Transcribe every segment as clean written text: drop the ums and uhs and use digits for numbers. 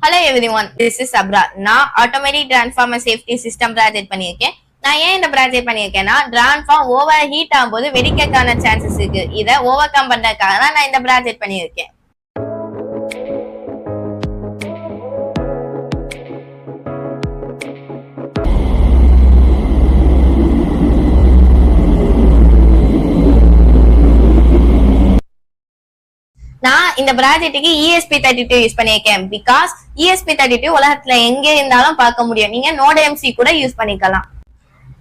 Hello everyone, this is Sabra. நான் automatic transformer safety system project பண்ணியிருக்கேன். நான் ஏன் இந்த ப்ராஜெக்ட் பண்ணியிருக்கேன்னா டிரான்ஸ்ஃபார்ம் ஓவர் ஹீட் ஆகும்போது வெடிக்கக்கான சான்சஸ் இருக்கு. இதை ஓவர் கம் பண்றதுக்காக தான் நான் இந்த ப்ராஜெக்ட் பண்ணியிருக்கேன். நான் இந்த ப்ராஜெக்ட்டுக்கு ESP32 யூஸ் பண்ணியிருக்கேன். பிகாஸ் ESP32 உலகத்துல எங்க இருந்தாலும் பார்க்க முடியும். நீங்க நோட் MC கூட யூஸ் பண்ணிக்கலாம்.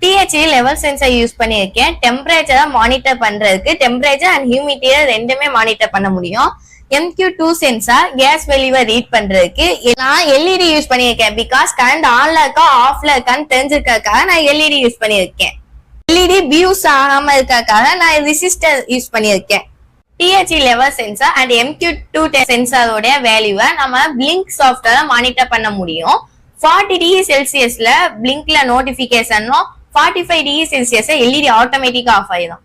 THE லெவல் சென்சர் யூஸ் பண்ணியிருக்கேன். டெம்பரேச்சரை மானிட்டர் பண்றதுக்கு டெம்பரேச்சர் அண்ட் ஹியூமிடிட்டியை ரெண்டுமே மானிட்டர் பண்ண முடியும். MQ2 சென்சார் கேஸ் வெளிவை ரீட் பண்றதுக்கு நான் LED யூஸ் பண்ணியிருக்கேன். பிகாஸ் கரண்ட் ஆன்ல இருக்கா ஆஃப்ல இருக்கான்னு தெரிஞ்சிருக்காக நான் LED யூஸ் பண்ணியிருக்கேன். LED பியூஸ் ஆகாம இருக்காக நான் ரெசிஸ்டர் யூஸ் பண்ணியிருக்கேன். THE level sensor and MQ2 சென்சாரோட வேல்யூவை நம்ம பிளிங்க் சாஃப்ட்வேரை மானிட்டர் பண்ண முடியும். 40 டிகிரி செல்சியஸ்ல பிளிங்க்ல நோட்டிபிகேஷனும் 45 டிகிரி செல்சியஸ்ல LED ஆட்டோமேட்டிக்கா ஆஃப் ஆயிடும்.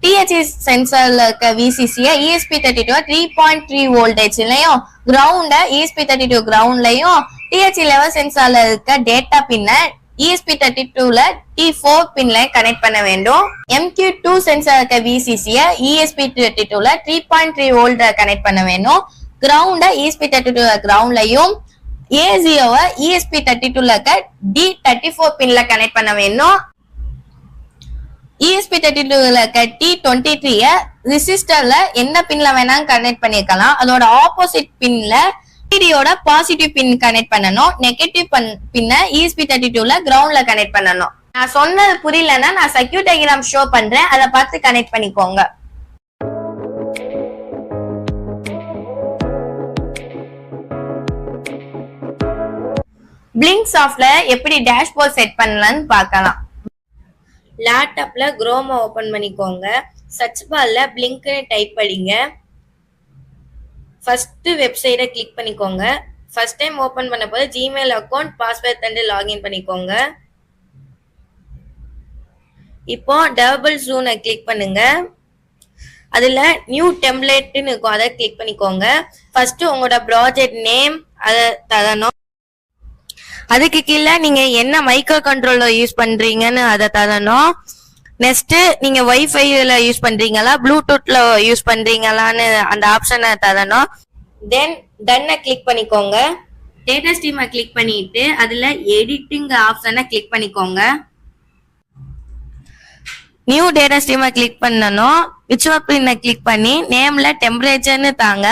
THE சென்சார்ல இருக்க VCC ESP32 3.3 வோல்டேஜ்லயும் கிரவுண்ட ESP32 கிரவுண்ட்லயும் THE லெவல் சென்சார்ல இருக்க டேட்டா பின்ன ESP32ல T4 பின்ல கனெக்ட் பண்ண வேண்டும். MQ2 சென்சார் இருக்க VCC ESP32ல 3.3 வோல்ட் கனெக்ட் பண்ண வேண்டும். கிரவுண்ட ESP32 கிரவுண்ட்லயும் A0 ESP32ல இருக்க D34 பின்ல கனெக்ட் பண்ண வேண்டும். ESP32ல இருக்க T23 ரெசிஸ்டர்ல என்ன பின்ல வேணாலும் கனெக்ட் பண்ணிக்கலாம். அதோட ஆப்போசிட் பின்ல LEDயோட பாசிட்டிவ் பின் கனெக்ட் பண்ணணும். நெகட்டிவ் பின்ன ESP32ல கிரவுண்ட்ல கனெக்ட் பண்ணணும். நான் சொன்னது புரியலன்னா நான் சர்க்யூட் டயகிராம் ஷோ பண்றேன், அதை பார்த்து கனெக்ட் பண்ணிக்கோங்க. பிளிங்க் சாஃப்ட்ல எப்படி டேஷ்போர்ட் செட் பண்ணலாம்னு பார்க்கலாம். லேப்டாப்ல குரோமா ஓபன் பண்ணிக்கோங்க. சர்ச் பார்ல பிளிங்க்னு டைப் பண்ணிங்க. ஃபர்ஸ்ட் வெப்சைட்டை கிளிக் பண்ணிக்கோங்க. ஃபர்ஸ்ட் டைம் ஓபன் பண்ண போது ஜிமெயில் அக்கௌண்ட் பாஸ்வேர்ட் தந்து லாகின் பண்ணிக்கோங்க. இப்போ டபுள் ஜூனை கிளிக் பண்ணுங்க. அதுல நியூ டெம்ப்ளேட்னு இருக்கும், அதை கிளிக் பண்ணிக்கோங்க. ஃபர்ஸ்ட் உங்களோட ப்ராஜெக்ட் நேம் அதை தரணும். அதுக்கு கீழே நீங்க என்ன மைக்ரோ கண்ட்ரோலர் யூஸ் பண்றீங்கன்னு அதை தரணும். நெக்ஸ்ட் நீங்க வைஃபைல யூஸ் பண்றீங்களா ப்ளூடூத்ல யூஸ் பண்றீங்களான்னு அந்த ஆப்ஷனை தரணும். தென் டன்னை கிளிக் பண்ணிக்கோங்க. டேட்டா ஸ்ட்ரீமை கிளிக் பண்ணிட்டு அதுல எடிட்டிங் ஆப்ஷனை கிளிக் பண்ணிக்கோங்க. நியூ டேட்டா ஸ்ட்ரீமை கிளிக் பண்ணணும். விர்ச்சுவல் பின்னை கிளிக் பண்ணி நேம்ல டெம்பரேச்சர்னு தாங்க.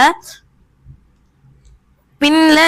பின்ல